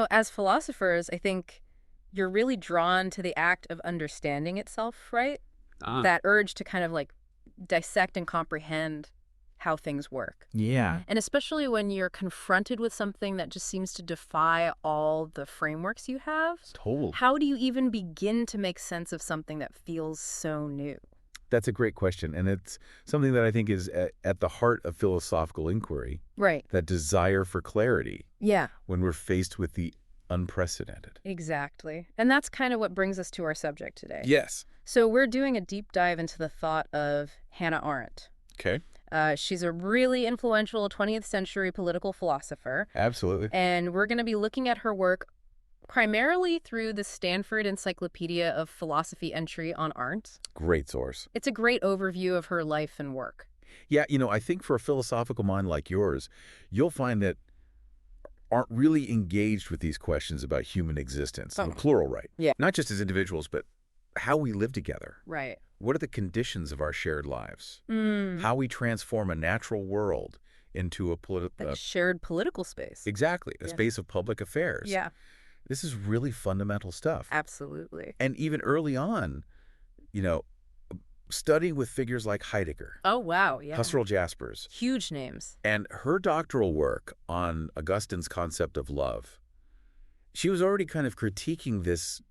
As philosophers, I think you're really drawn to the act of understanding itself, right? Ah, That urge to kind of like dissect and comprehend how things work. yeah, And especially when you're confronted with something that just seems to defy all the frameworks you have, totally. how do you even begin to make sense of something that feels so new? That's a great question. And it's something that I think is at the heart of philosophical inquiry, Right. that desire for clarity Yeah, when we're faced with the unprecedented. exactly. And that's kind of what brings us to our subject today. Yes. So we're doing a deep dive into the thought of Hannah Arendt. Okay. She's a really influential 20th century political philosopher, Absolutely. and we're going to be looking at her work primarily through the Stanford Encyclopedia of Philosophy entry on Arendt. Great source. It's a great overview of her life and work. Yeah, I think for a philosophical mind like yours, you'll find that aren't really engaged with these questions about human existence, in Oh, the plural, right? yeah. Not just as individuals, but how we live together. Right. What are the conditions of our shared lives? Mm, How we transform a natural world into a like a shared political space. exactly, a Yeah. space of public affairs. Yeah, This is really fundamental stuff. absolutely. And even early on, you know, studying with figures like Heidegger, Oh, wow. Yeah. Husserl Jaspers, Huge names. and her doctoral work on Augustine's concept of love, she was already kind of critiquing this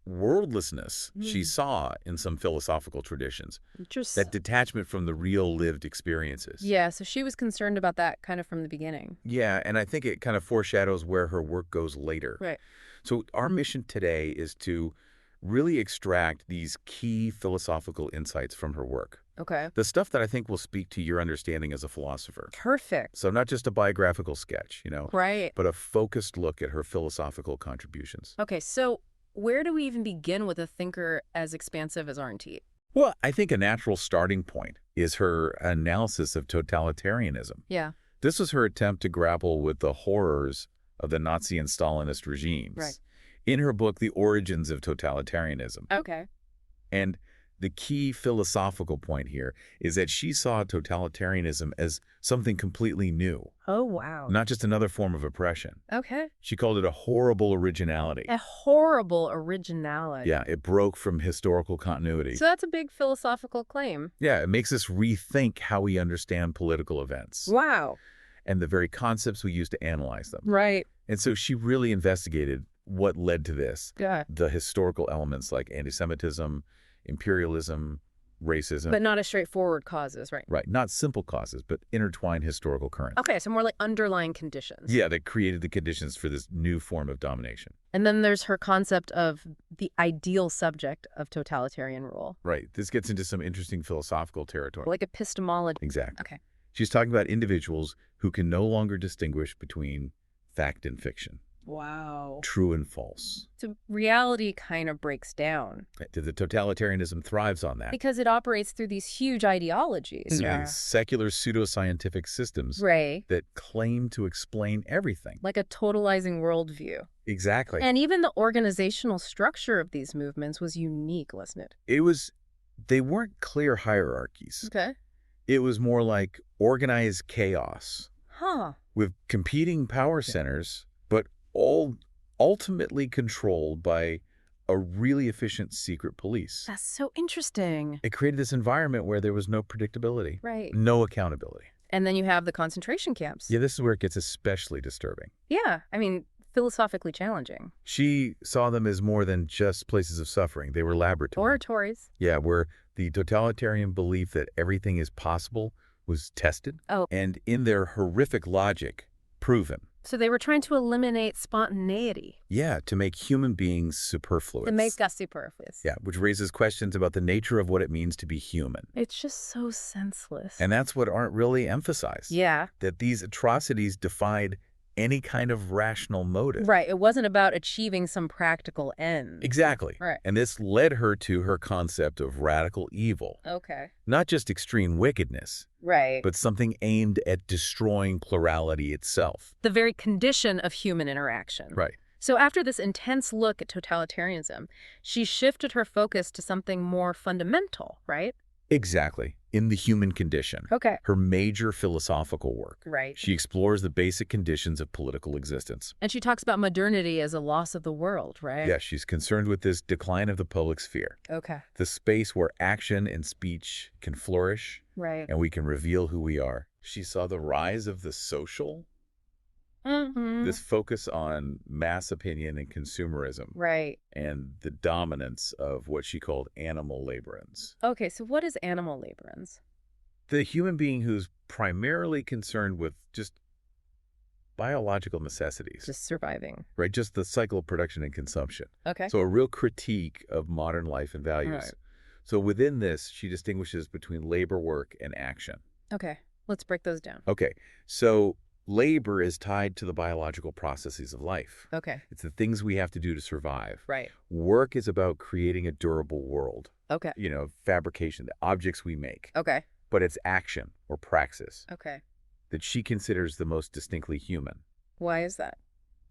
worldlessness she Mm. saw in some philosophical traditions, Just, that detachment from the real lived experiences. yeah, so she was concerned about that kind of from the beginning. Yeah, and I think it kind of foreshadows where her work goes later. Right. So our mission today is to really extract these key philosophical insights from her work. Okay. The stuff that I think will speak to your understanding as a philosopher. Perfect. So not just a biographical sketch, Right. but a focused look at her philosophical contributions. Okay, so where do we even begin with a thinker as expansive as Arendt? Well, I think a natural starting point is her analysis of totalitarianism. Yeah. This was her attempt to grapple with the horrors of the Nazi and Stalinist regimes. Right. In her book, The Origins of Totalitarianism. Okay. And the key philosophical point here is that she saw totalitarianism as something completely new, Oh, wow. not just another form of oppression. Okay. She called it a horrible originality. A horrible originality. Yeah, it broke from historical continuity. So that's a big philosophical claim. Yeah, it makes us rethink how we understand political events Wow. and the very concepts we use to analyze them. Right. And so she really investigated what led to this, Yeah. the historical elements like anti-Semitism, imperialism, racism. But not as straightforward causes, right? Right, not simple causes, but intertwined historical currents. Okay, so more like underlying conditions. Yeah, that created the conditions for this new form of domination. And then there's her concept of the ideal subject of totalitarian rule. Right, this gets into some interesting philosophical territory. Like epistemology. Exactly. Okay. She's talking about individuals who can no longer distinguish between fact and fiction, Wow. true and false. So reality kind of breaks down The totalitarianism thrives on that. because it operates through these huge ideologies. These secular pseudoscientific systems Right. that claim to explain everything. Like a totalizing worldview. Exactly. And even the organizational structure of these movements was unique, wasn't it? They weren't clear hierarchies. Okay. It was more like organized chaos Huh. with competing power centers, but all ultimately controlled by a really efficient secret police. That's so interesting. It created this environment where there was no predictability, Right. no accountability. And then you have the concentration camps. Yeah, this is where it gets especially disturbing. Yeah. I mean, philosophically challenging. She saw them as more than just places of suffering. They were laboratories. Oratories. Yeah, where the totalitarian belief that everything is possible was tested. Oh. And in their horrific logic, proven. So they were trying to eliminate spontaneity. Yeah, to make human beings superfluous. To make us superfluous. Yeah, which raises questions about the nature of what it means to be human. It's just so senseless. And that's what Arendt really emphasized. Yeah. That these atrocities defied any kind of rational motive. Right. It wasn't about achieving some practical end. Exactly. Right. And this led her to her concept of radical evil. Okay. Not just extreme wickedness, Right. but something aimed at destroying plurality itself. The very condition of human interaction. Right. So after this intense look at totalitarianism, she shifted her focus to something more fundamental, right? Exactly. In the Human Condition, Okay. her major philosophical work. Right. She explores the basic conditions of political existence. And she talks about modernity as a loss of the world, right? Yeah, she's concerned with this decline of the public sphere, Okay. the space where action and speech can flourish Right. and we can reveal who we are. She saw the rise of the social, Mm-hmm. this focus on mass opinion and consumerism, Right. and the dominance of what she called animal laborans. Okay, so what is animal laborans? The human being who's primarily concerned with just biological necessities, Just surviving. right? Just the cycle of production and consumption. Okay. So a real critique of modern life and values. Right. So within this, she distinguishes between labor, work, and action. Okay, let's break those down. Okay, so labor is tied to the biological processes of life. Okay. It's the things we have to do to survive. Right. Work is about creating a durable world. Okay. Fabrication, the objects we make. Okay. But it's action or praxis Okay. that she considers the most distinctly human Why is that?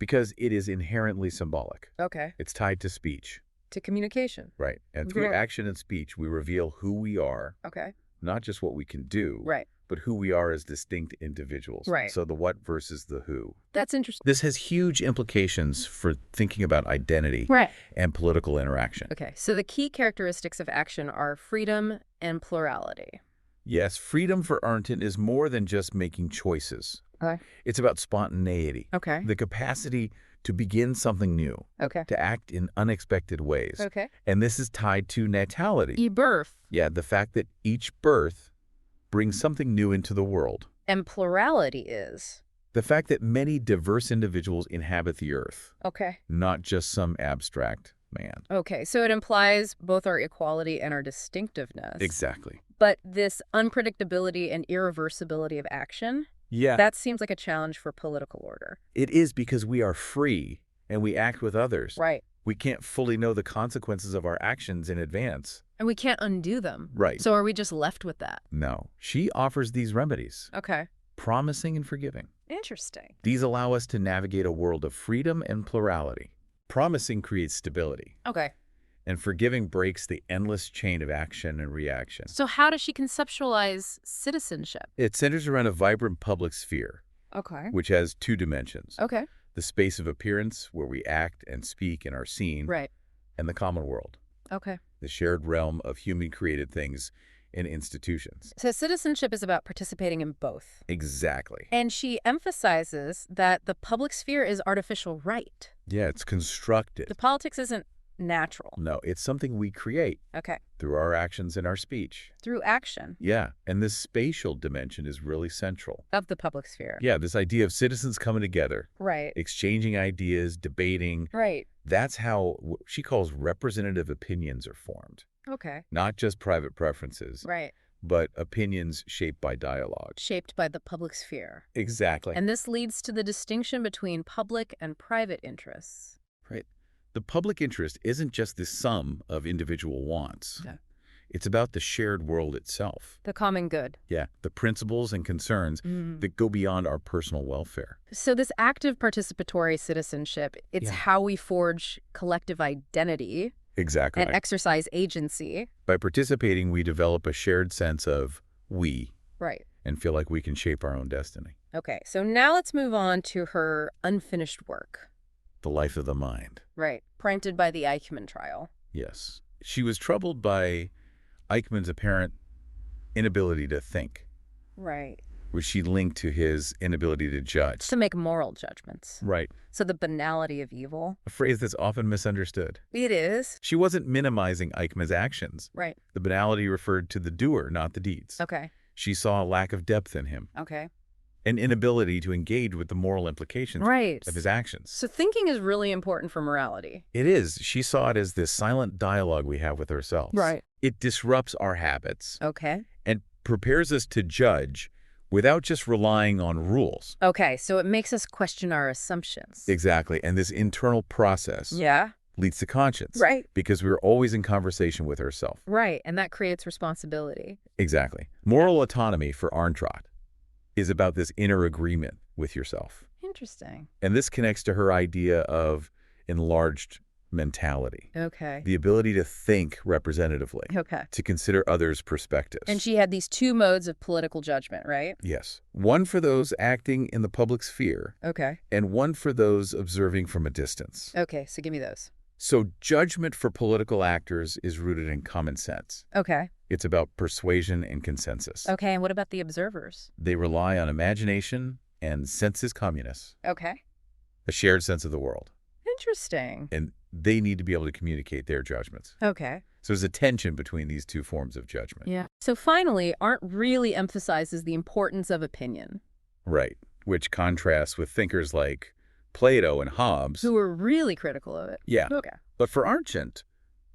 because it is inherently symbolic. Okay. It's tied to speech, To communication. right? And through Yeah. action and speech, we reveal who we are, Okay. not just what we can do, Right. but who we are as distinct individuals. Right. So the what versus the who. That's interesting. This has huge implications for thinking about identity Right. and political interaction. Okay, so the key characteristics of action are freedom and plurality. Yes, freedom for Arendt is more than just making choices. Okay. It's about spontaneity, Okay. the capacity to begin something new, Okay. to act in unexpected ways. Okay. And this is tied to natality. Birth Yeah, the fact that each birth brings something new into the world. and plurality is. The fact that many diverse individuals inhabit the earth, Okay. not just some abstract man. Okay, so it implies both our equality and our distinctiveness. Exactly. But this unpredictability and irreversibility of action, Yeah, that seems like a challenge for political order. it is because we are free and we act with others. Right. We can't fully know the consequences of our actions in advance. And we can't undo them. Right. So are we just left with that? No, she offers these remedies, Okay. promising and forgiving. Interesting. These allow us to navigate a world of freedom and plurality. Promising creates stability, Okay. and forgiving breaks the endless chain of action and reaction. So how does she conceptualize citizenship? It centers around a vibrant public sphere, Okay. which has two dimensions. Okay. The space of appearance, where we act and speak and are seen, Right. and the common world, Okay. the shared realm of human-created things and institutions. So citizenship is about participating in both. Exactly. And she emphasizes that the public sphere is artificial right. Yeah, it's constructed. The politics isn't natural. No, it's something we create Okay. through our actions and our speech. Through action Yeah, and this spatial dimension is really central. of the public sphere. Yeah, this idea of citizens coming together, Right. exchanging ideas, debating. Right. That's how what she calls representative opinions are formed. Okay. Not just private preferences, Right. but opinions shaped by dialogue. Shaped by the public sphere. Exactly. And this leads to the distinction between public and private interests. Right. The public interest isn't just the sum of individual wants. Yeah. It's about the shared world itself. The common good. Yeah, the principles and concerns that go beyond our personal welfare. So this active participatory citizenship, it's Yeah. how we forge collective identity Exactly. and exercise agency. By participating, we develop a shared sense of we Right. and feel like we can shape our own destiny. Okay, so now let's move on to her unfinished work. The life of the mind. Right. Prompted by the Eichmann trial. Yes. She was troubled by Eichmann's apparent inability to think, Right. which she linked to his inability to judge. To make moral judgments. Right. So the banality of evil. A phrase that's often misunderstood. It is. She wasn't minimizing Eichmann's actions. Right. The banality referred to the doer, not the deeds. Okay. She saw a lack of depth in him, Okay. an inability to engage with the moral implications Right. of his actions. So thinking is really important for morality. It is. She saw it as this silent dialogue we have with ourselves. Right. It disrupts our habits Okay. and prepares us to judge without just relying on rules. Okay, so it makes us question our assumptions. Exactly. And this internal process Yeah. leads to conscience. Right. Because we're always in conversation with ourselves. Right, and that creates responsibility. Exactly. Moral autonomy for Arendt is about this inner agreement with yourself. Interesting. And this connects to her idea of enlarged mentality, Okay. the ability to think representatively, Okay. to consider others' And perspectives. she had these two modes of political judgment, right? Yes. One for those acting in the public sphere, Okay. and one for those observing from a distance. Okay, so give me those. So judgment for political actors is rooted in common sense. Okay. It's about persuasion and consensus. Okay, and what about the observers? They rely on imagination and sensus communis, Okay. a shared sense of the world. Interesting. And they need to be able to communicate their judgments. Okay. So there's a tension between these two forms of judgment. Yeah. So finally, Arendt really emphasizes the importance of opinion, Right. Which contrasts with thinkers like Plato and Hobbes. who were really critical of it. Yeah. Okay. But for Arendt,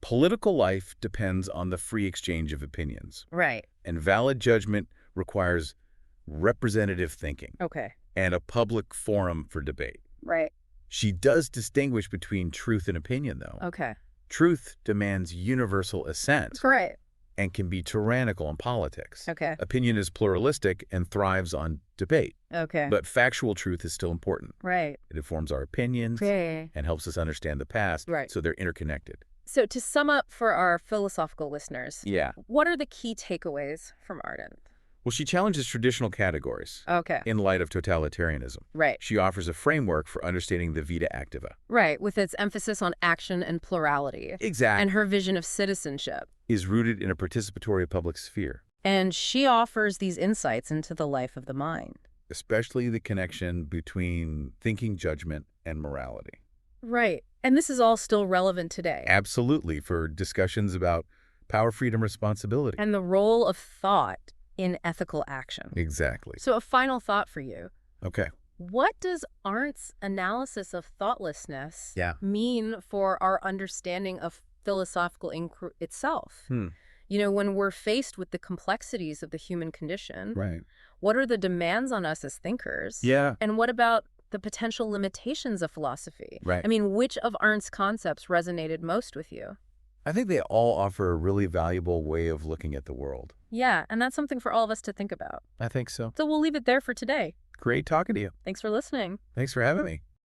political life depends on the free exchange of opinions. Right. And valid judgment requires representative thinking Okay. and a public forum for debate. Right. She does distinguish between truth and opinion, though. Okay. Truth demands universal assent Right. and can be tyrannical in politics. Okay. Opinion is pluralistic and thrives on debate. Okay. But factual truth is still important. Right. It informs our opinions Okay. and helps us understand the past, Right. so they're interconnected. So to sum up for our philosophical listeners, Yeah. what are the key takeaways from Arendt? Well, she challenges traditional categories Okay. in light of totalitarianism. Right. She offers a framework for understanding the vita activa. Right, with its emphasis on action and plurality. Exactly. And her vision of citizenship. Is rooted in a participatory public sphere, And she offers these insights into the life of the mind. especially the connection between thinking, judgment, and morality. Right. And this is all still relevant today. Absolutely, for discussions about power, freedom, responsibility. And the role of thought in ethical action. Exactly. So a final thought for you. Okay. What does Arendt's analysis of thoughtlessness mean for our understanding of philosophical inquiry itself? You know, when we're faced with the complexities of the human condition, Right. what are the demands on us as thinkers? Yeah. And what about the potential limitations of philosophy? Right. I mean, which of Arendt's concepts resonated most with you? I think they all offer a really valuable way of looking at the world. Yeah, and that's something for all of us to think about. I think so. So we'll leave it there for today. Great talking to you. Thanks for listening. Thanks for having me.